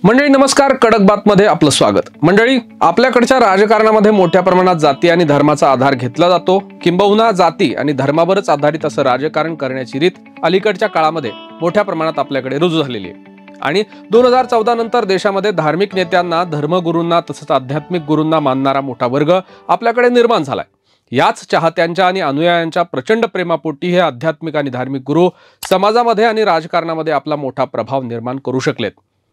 मंडळी नमस्कार, कडक बातमध्ये आपलं स्वागत। मंडळी, आपल्याकडच्या राजकारणामध्ये मोठ्या प्रमाणात जाती आणि धर्माचा आधार घेतला जातो। किंबहुना जाती आणि धर्मावरच आधारित असं राजकारण करण्याची रीत अलीकडच्या काळामध्ये मोठ्या प्रमाणात आपल्याकडे रुजू झालेली आहे। आणि 2014 नंतर देशामध्ये धार्मिक नेत्यांना, धर्मगुरूंना तसंच आध्यात्मिक गुरूंना मानणारा मोठा वर्ग आपल्याकडे निर्माण झालाय। याच चाहत्यांच्या आणि अनुयायांच्या प्रचंड प्रेमापोटी हे आध्यात्मिक आणि धार्मिक गुरु समाजामध्ये आणि राजकारणामध्ये आपला मोठा प्रभाव निर्माण करू शकलेत।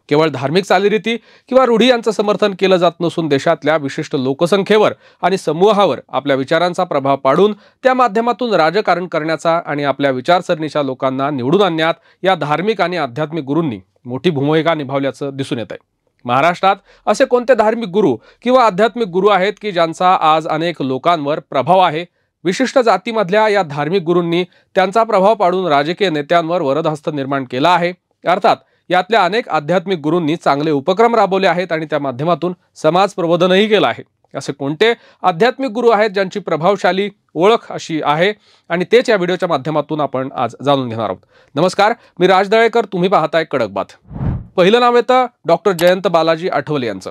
केवळ धार्मिक चालीरीती किंवा रूढी यांचं समर्थन केलं जात नसून देशातल्या विशिष्ट लोकसंख्येवर आणि समूहावर आपल्या विचारांचा प्रभाव पाडून त्या माध्यमातून राजकारण करण्याचा आणि आपल्या विचारसरणीच्या लोकांना निवडून आणण्यात या धार्मिक आणि आध्यात्मिक गुरूंनी मोठी भूमिका निभावल्याचं दिसून येत आहे। महाराष्ट्रात असे कोणते धार्मिक गुरु किंवा आध्यात्मिक गुरु आहेत की ज्यांचा आज अनेक लोकांवर प्रभाव आहे? विशिष्ट जातीमधल्या या धार्मिक गुरूंनी त्यांचा प्रभाव पाडून राजकीय नेत्यांवर वरदहस्त निर्माण केला आहे। अर्थात यातल्या अनेक आध्यात्मिक गुरूंनी चांगले उपक्रम राबवले आहेत आणि त्या माध्यमातून समाज प्रबोधनही केलं आहे। असे कोणते आध्यात्मिक गुरु आहेत ज्यांची प्रभावशाली ओळख अशी आहे आणि तेच या व्हिडिओच्या माध्यमातून आपण आज जाणून घेणार आहोत। नमस्कार, मी राज दळेकर, तुम्ही पाहताय कडक बात। पहिलं नाव येतं डॉक्टर जयंत बालाजी आठवले यांचं।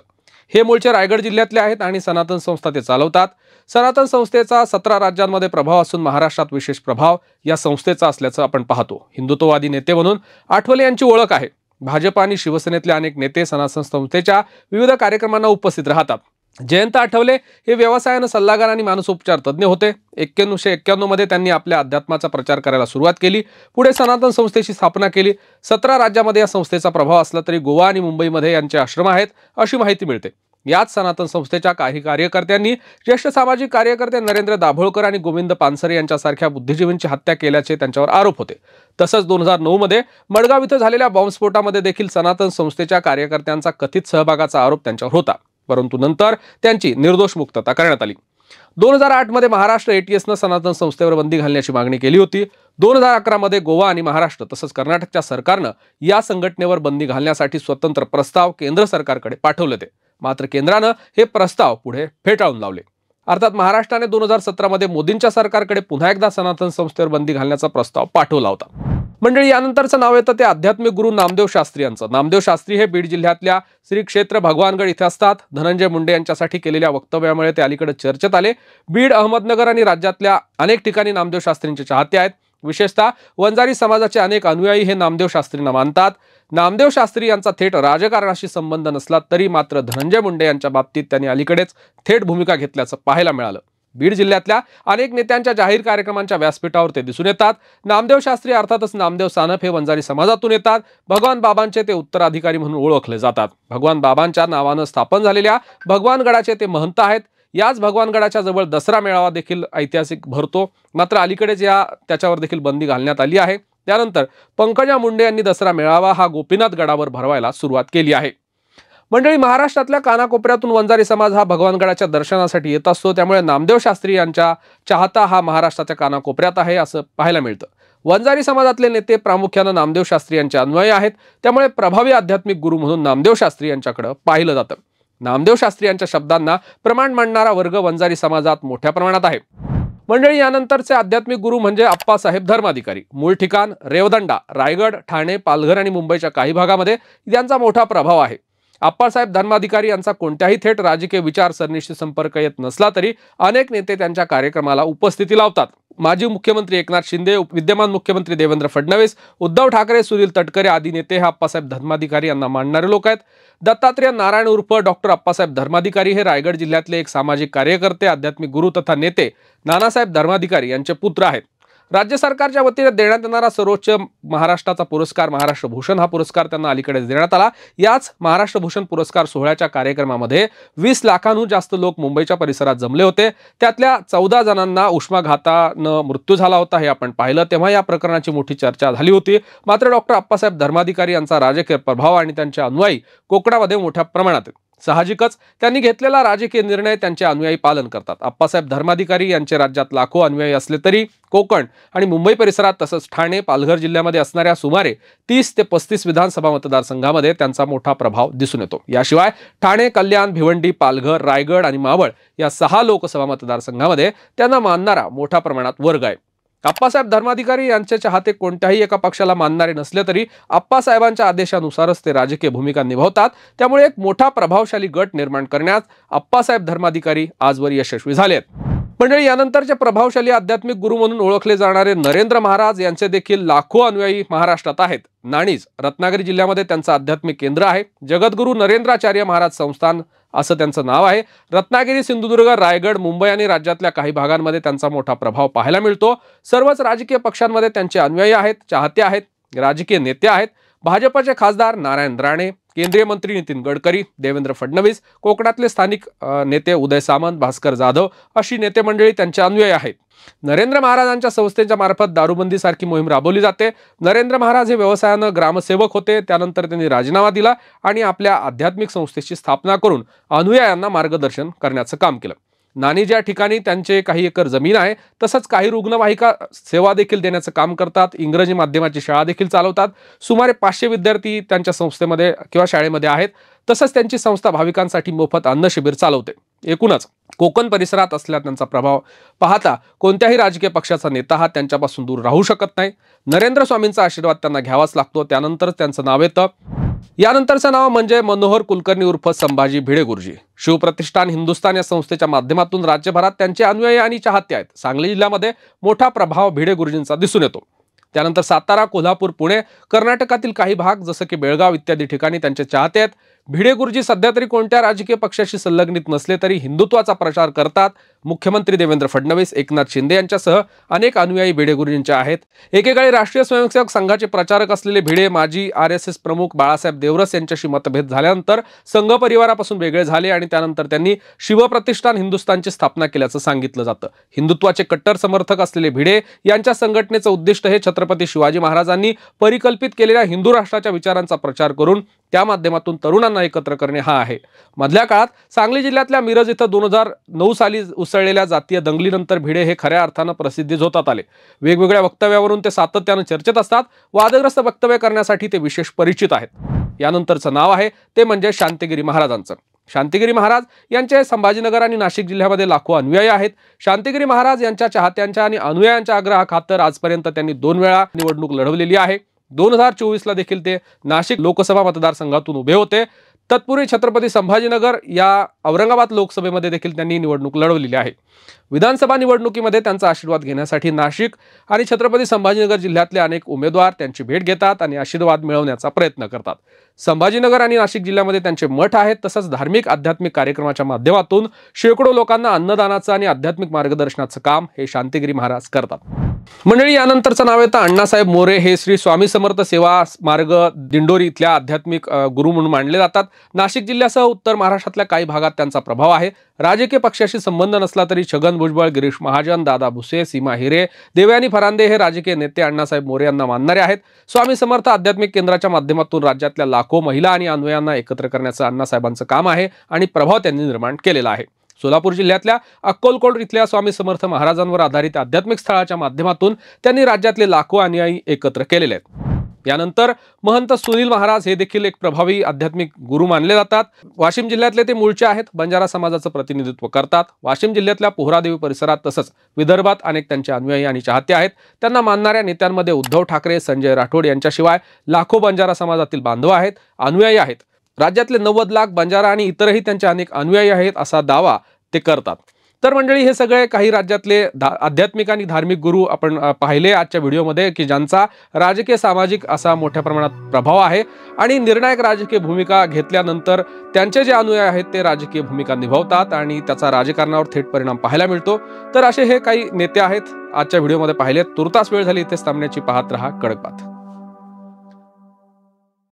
हे मूळचे रायगड जिल्ह्यातले आहेत आणि सनातन संस्था ते चालवतात। सनातन संस्थेचा 17 राज्यांमध्ये प्रभाव असून महाराष्ट्रात विशेष प्रभाव या संस्थेचा असल्याचं आपण पाहतो। हिंदुत्ववादी नेते म्हणून आठवले यांची ओळख आहे। भाजप आणि शिवसेनेतले अनेक नेते सनातन संस्थेच्या विविध कार्यक्रमांना उपस्थित राहतात। जयंत आठवले हे व्यवसायाने सल्लागार आणि मानसोपचार तज्ञ होते। 1991 मध्ये त्यांनी आपल्या अध्यात्माचा प्रचार करायला सुरुवात केली। पुढे सनातन संस्थेची स्थापना केली। 17 राज्यामध्ये या संस्थेचा प्रभाव असला तरी गोवा आणि मुंबईमध्ये यांचे आश्रम आहेत अशी माहिती मिळते। याच सनातन संस्थेच्या काही कार्यकर्त्यांनी ज्येष्ठ सामाजिक कार्यकर्ते नरेंद्र दाभोळकर आणि गोविंद पानसरे यांच्यासारख्या बुद्धिजीवींची हत्या केल्याचे त्यांच्यावर आरोप होते। तसंच 2009 मध्ये मडगाव इथं झालेल्या बॉम्बस्फोटामध्ये देखील सनातन संस्थेच्या कार्यकर्त्यांचा कथित सहभागाचा आरोप त्यांच्यावर होता, परंतु नंतर त्यांची निर्दोष मुक्तता करण्यात आली। 2008 मध्ये महाराष्ट्र ATSनं सनातन संस्थेवर बंदी घालण्याची मागणी केली होती। 2011 मध्ये गोवा आणि महाराष्ट्र तसंच कर्नाटकच्या सरकारनं या संघटनेवर बंदी घालण्यासाठी स्वतंत्र प्रस्ताव केंद्र सरकारकडे पाठवले होते, मात्र केंद्रानं हे प्रस्ताव पुढे फेटाळून लावले। अर्थात महाराष्ट्राने 2017 मध्ये मोदींच्या सरकारकडे पुन्हा एकदा सनातन संस्थेवर बंदी घालण्याचा प्रस्ताव पाठवला होता। मंडळी, यानंतरचं नाव येतं ते आध्यात्मिक गुरु नामदेव शास्त्री यांचं। नामदेव शास्त्री हे बीड जिल्ह्यातल्या श्री क्षेत्र भगवानगड इथे असतात। धनंजय मुंडे यांच्यासाठी केलेल्या वक्तव्यामुळे ते अलीकडे चर्चेत आले। बीड, अहमदनगर आणि राज्यातल्या अनेक ठिकाणी नामदेव शास्त्रींचे चाहते आहेत। विशेषतः वंजारी समाजाचे अनेक अनुयायी हे नामदेव शास्त्रींना मानतात। नामदेव शास्त्री यांचा थेट राजकारणाशी संबंध नसला तरी मात्र धनंजय मुंडे यांच्या बाबतीत त्यांनी अलीकडेच थेट भूमिका घेतल्याचं पाहायला मिळालं। बीड जिल्ह्यातल्या अनेक नेत्यांच्या जाहीर कार्यक्रमांच्या व्यासपीठावर ते दिसून येतात। नामदेव शास्त्री अर्थातच नामदेव सानप हे वंजारी समाजातून येतात। भगवान बाबांचे ते उत्तराधिकारी म्हणून ओळखले जातात। भगवान बाबांच्या नावानं स्थापन झालेल्या भगवानगडाचे ते महंत आहेत। याच भगवानगडाच्या जवळ दसरा मेळावा देखील ऐतिहासिक भरतो, मात्र अलीकडेच त्याच्यावर देखील बंदी घालण्यात आली आहे। त्यानंतर पंकजा मुंडे यांनी दसरा मेळावा हा गोपीनाथ गडावर भरवायला सुरुवात केली आहे। मंडळी, महाराष्ट्रातल्या कानाकोपऱ्यातून वंजारी समाज हा भगवानगडाच्या दर्शनासाठी येत असतो, त्यामुळे नामदेव शास्त्री यांच्या चाहता हा महाराष्ट्राच्या कानाकोपऱ्यात आहे असं पाहायला मिळतं। वंजारी समाजातले नेते प्रामुख्यानं नामदेव शास्त्री यांचे अनुयायी आहेत, त्यामुळे प्रभावी आध्यात्मिक गुरु म्हणून नामदेव शास्त्री यांच्याकडे पाहिलं जातं। नामदेव शास्त्री यांच्या शब्दांना प्रमाण मानणारा वर्ग वंजारी समाजात मोठ्या प्रमाणात आहे। मंडळी, यानंतरचे आध्यात्मिक गुरु म्हणजे अप्पासाहेब धर्माधिकारी। मूळ ठिकाण रेवदंडा, रायगड, ठाणे, पालघर आणि मुंबईच्या काही भागामध्ये यांचा मोठा प्रभाव आहे। अप्पासाहेब धर्माधिकारी यांचा कोणत्याही थेट राजकीय विचारसरणीशी संपर्क येत नसला तरी अनेक नेते त्यांच्या कार्यक्रमाला उपस्थिती लावतात। माजी मुख्यमंत्री एकनाथ शिंदे, विद्यमान मुख्यमंत्री देवेंद्र फडणवीस, उद्धव ठाकरे, सुनील तटकरे आदी नेते हे अप्पासाहेब धर्माधिकारी यांना मानणारे लोक आहेत। दत्तात्रेय नारायण उर्फ डॉक्टर अप्पासाहेब धर्माधिकारी हे रायगड जिल्ह्यातले एक सामाजिक कार्यकर्ते, आध्यात्मिक गुरु तथा नेते नानासाहेब धर्माधिकारी यांचे पुत्र आहेत। राज्य सरकारच्या वतीने देण्यात येणारा सर्वोच्च महाराष्ट्राचा पुरस्कार महाराष्ट्र भूषण हा पुरस्कार त्यांना अलीकडेच देण्यात आला। याच महाराष्ट्र भूषण पुरस्कार सोहळ्याच्या कार्यक्रमामध्ये 20 लाखांहून जास्त लोक मुंबईच्या परिसरात जमले होते। त्यातल्या 14 जणांना उष्माघातानं मृत्यू झाला होता हे आपण पाहिलं, तेव्हा या प्रकरणाची मोठी चर्चा झाली होती। मात्र डॉक्टर अप्पासाहेब धर्माधिकारी यांचा राजकीय प्रभाव आणि त्यांचे अनुयायी कोकणामध्ये मोठ्या प्रमाणात आहेत। साहजिकच त्यांनी घेतलेला राजकीय निर्णय त्यांचे अनुयायी पालन करतात। अप्पासाहेब धर्माधिकारी यांचे राज्यात लाखो अनुयायी असले तरी कोकण आणि मुंबई परिसरात तसंच ठाणे, पालघर जिल्ह्यामध्ये असणाऱ्या सुमारे 30 ते 35 विधानसभा मतदारसंघामध्ये त्यांचा मोठा प्रभाव दिसून येतो। याशिवाय ठाणे, कल्याण, भिवंडी, पालघर, रायगड आणि मावळ या 6 लोकसभा मतदारसंघामध्ये त्यांना मानणारा मोठ्या प्रमाणात वर्ग आहे। आप्पासाहेब धर्माधिकारी यांचे चाहते कोणत्याही एका पक्षाला मानणारे नसले तरी आप्पासाहेबांच्या आदेशानुसारच ते राजकीय भूमिका निभावतात। त्यामुळे एक मोठा प्रभावशाली गट निर्माण करण्यात आप्पासाहेब धर्माधिकारी आजवर यशस्वी झाले आहेत। मंडळी, यानंतरचे प्रभावशाली आध्यात्मिक गुरु म्हणून ओळखले जाणारे नरेंद्र महाराज यांचे देखील लाखो अनुयायी महाराष्ट्रात आहेत। नाणीज रत्नागिरी जिल्ह्यामध्ये त्यांचं आध्यात्मिक केंद्र आहे। जगद्गुरू नरेंद्राचार्य महाराज संस्थान असं त्यांचं नाव आहे। रत्नागिरी, सिंधुदुर्ग, रायगड, मुंबई आणि राज्यातल्या काही भागांमध्ये त्यांचा मोठा प्रभाव पाहायला मिळतो। सर्वच राजकीय पक्षांमध्ये त्यांचे अनुयायी आहेत, चाहते आहेत, राजकीय नेते आहेत। भाजपचे खासदार नारायण राणे, केंद्रीय मंत्री नितीन गडकरी, देवेंद्र फडणवीस, कोकणातले स्थानिक नेते उदय सामंत, भास्कर जाधव अशी नेते मंडळी त्यांचे अनुयायी आहेत। नरेंद्र महाराजांच्या संस्थेच्या मार्फत दारूबंदी सारखी मोहीम राबवली जाते। नरेंद्र महाराज हे व्यवसायानं ग्रामसेवक होते, त्यानंतर त्यांनी राजीनामा दिला आणि आपल्या आध्यात्मिक संस्थेची स्थापना करून अनुयायांना मार्गदर्शन करण्याचं काम केलं। नाणीज या ठिकाणी त्यांचे काही एकर जमीन आहे, तसंच काही रुग्णवाहिका सेवा देखील देण्याचं काम करतात। इंग्रजी माध्यमाची शाळा देखील चालवतात। सुमारे 500 विद्यार्थी त्यांच्या संस्थेमध्ये किंवा शाळेमध्ये आहेत। तसंच त्यांची संस्था भाविकांसाठी मोफत अन्न शिबिर चालवते। एकूणच कोकण परिसरात असलेला त्यांचा प्रभाव पाहता कोणत्याही राजकीय पक्षाचा नेता हा त्यांच्यापासून दूर राहू शकत नाही। नरेंद्र स्वामींचा आशीर्वाद त्यांना घ्यावाच लागतो, त्यानंतर त्यांचं नाव येतं। यानंतरचं नाव म्हणजे मनोहर कुलकर्णी उर्फ संभाजी भिडे गुरुजी। शिवप्रतिष्ठान हिंदुस्थान या संस्थेच्या माध्यमातून राज्यभरात त्यांचे अनुयायी आणि चाहते आहेत। सांगली जिल्ह्यामध्ये मोठा प्रभाव भिडे गुरुजींचा दिसून येतो। त्यानंतर सातारा, कोल्हापूर, पुणे, कर्नाटकातील काही भाग जसं की बेळगाव इत्यादी ठिकाणी त्यांचे चाहते आहेत। भिडे गुरुजी सध्या तरी कोणत्या राजकीय पक्षाशी संलग्नित नसले तरी हिंदुत्वाचा प्रचार करतात। मुख्यमंत्री देवेंद्र फडणवीस, एकनाथ शिंदे यांच्यासह अनेक अनुयायी भिडे गुरुजींचे आहेत। एकेकाळी राष्ट्रीय स्वयंसेवक संघाचे प्रचारक असलेले भिडे माजी RSS प्रमुख बाळासाहेब देवरस यांच्याशी मतभेद झाल्यानंतर संघ परिवारापासून वेगळे झाले आणि त्यानंतर त्यांनी शिवप्रतिष्ठान हिंदुस्थानची स्थापना केल्याचं सांगितलं जातं। हिंदुत्वाचे कट्टर समर्थक असलेले भिडे यांच्या संघटनेचं उद्दिष्ट हे छत्रपती शिवाजी महाराजांनी परिकल्पित केलेल्या हिंदू राष्ट्राच्या विचारांचा प्रचार करून त्या माध्यमातून तरुणांना एकत्र करणे हा आहे। मधल्या काळात सांगली जिल्ह्यातल्या मिरज इथं 2009 साली उसळलेल्या जातीय दंगलीनंतर भिडे हे खऱ्या अर्थानं प्रसिद्धीस होतात आले। वेगवेगळ्या वक्तव्यावरून ते सातत्यानं चर्चेत असतात। वादग्रस्त वक्तव्य करण्यासाठी ते विशेष परिचित आहेत। यानंतरचं नाव आहे ते म्हणजे शांतिगिरी महाराजांचं। शांतिगिरी महाराज यांचे संभाजीनगर आणि नाशिक जिल्ह्यामध्ये लाखो अनुयायी आहेत। शांतिगिरी महाराज यांच्या चाहत्यांच्या आणि अनुयायांच्या आग्रहाखातर आजपर्यंत त्यांनी 2 वेळा निवडणूक लढवलेली आहे। 2024 ला देखील ते नाशिक लोकसभा मतदारसंघातून उभे होते। तत्पूर्वी छत्रपती संभाजीनगर या औरंगाबाद लोकसभेमध्ये देखील त्यांनी निवडणूक लढवलेली आहे। विधानसभा निवडणुकीमध्ये त्यांचा आशीर्वाद घेण्यासाठी नाशिक आणि छत्रपती संभाजीनगर जिल्ह्यातले अनेक उमेदवार त्यांची भेट घेतात आणि आशीर्वाद मिळवण्याचा प्रयत्न करतात। संभाजीनगर आणि नाशिक जिल्ह्यामध्ये त्यांचे मठ आहेत। तसंच धार्मिक आध्यात्मिक कार्यक्रमाच्या माध्यमातून शेकडो लोकांना अन्नदानाचं आणि आध्यात्मिक मार्गदर्शनाचं काम हे शांतिगिरी महाराज करतात। मंडळी, यानंतरचं नाव येतं अण्णासाहेब मोरे। हे श्री स्वामी समर्थ सेवा मार्ग दिंडोरी इथल्या आध्यात्मिक गुरु म्हणून मानले जातात। नाशिक जिल्ह्यासह उत्तर महाराष्ट्रातल्या काही भागात त्यांचा प्रभाव आहे। राजकीय पक्षाशी संबंध नसला तरी छगन भुजबळ, गिरीश महाजन, दादा भुसे, सीमा हिरे, देवयानी फरांदे हे राजकीय नेते अण्णासाहेब मोरे यांना मानणारे आहेत। स्वामी समर्थ आध्यात्मिक केंद्राच्या माध्यमातून राज्यातल्या लाखो महिला आणि अनुयायांना एकत्र करण्याचं अण्णासाहेबांचं काम आहे आणि प्रभाव त्यांनी निर्माण केलेला आहे। सोलापूर जिल्ह्यातल्या अक्कलकोट इथल्या स्वामी समर्थ महाराजांवर आधारित आध्यात्मिक स्थळाच्या माध्यमातून त्यांनी राज्यातले लाखो अनुयायी एकत्र केलेले आहेत। यानंतर महंत सुनील महाराज हे देखील एक प्रभावी आध्यात्मिक गुरु मानले जातात। वाशिम जिल्ह्यातले ते मूळचे आहेत। बंजारा समाजाचं प्रतिनिधित्व करतात। वाशिम जिल्ह्यातल्या पोहरादेवी परिसरात तसंच विदर्भात अनेक त्यांचे अनुयायी आणि चाहते आहेत। त्यांना मानणाऱ्या नेत्यांमध्ये उद्धव ठाकरे, संजय राठोड यांच्याशिवाय लाखो बंजारा समाजातील बांधव आहेत, अनुयायी आहेत। राज्यातले 90 लाख बंजारा आणि इतरही त्यांचे अनेक अनुयायी आहेत असा दावा ते करतात। तर मंडळी, हे सगळे काही राज्यातले आध्यात्मिक आणि धार्मिक गुरु आपण पाहिले आजच्या व्हिडिओमध्ये की ज्यांचा राजकीय सामाजिक असा मोठ्या प्रमाणात प्रभाव आहे आणि निर्णायक राजकीय भूमिका घेतल्यानंतर त्यांचे जे अनुयायी आहेत ते राजकीय भूमिका निभावतात आणि त्याचा राजकारणावर थेट परिणाम पाहायला मिळतो। तर असे हे काही नेते आहेत आजच्या व्हिडिओमध्ये पाहिलेत। तुर्तास वेळ झाली इथेच थांबण्याची। पाहत रहा कडक बात।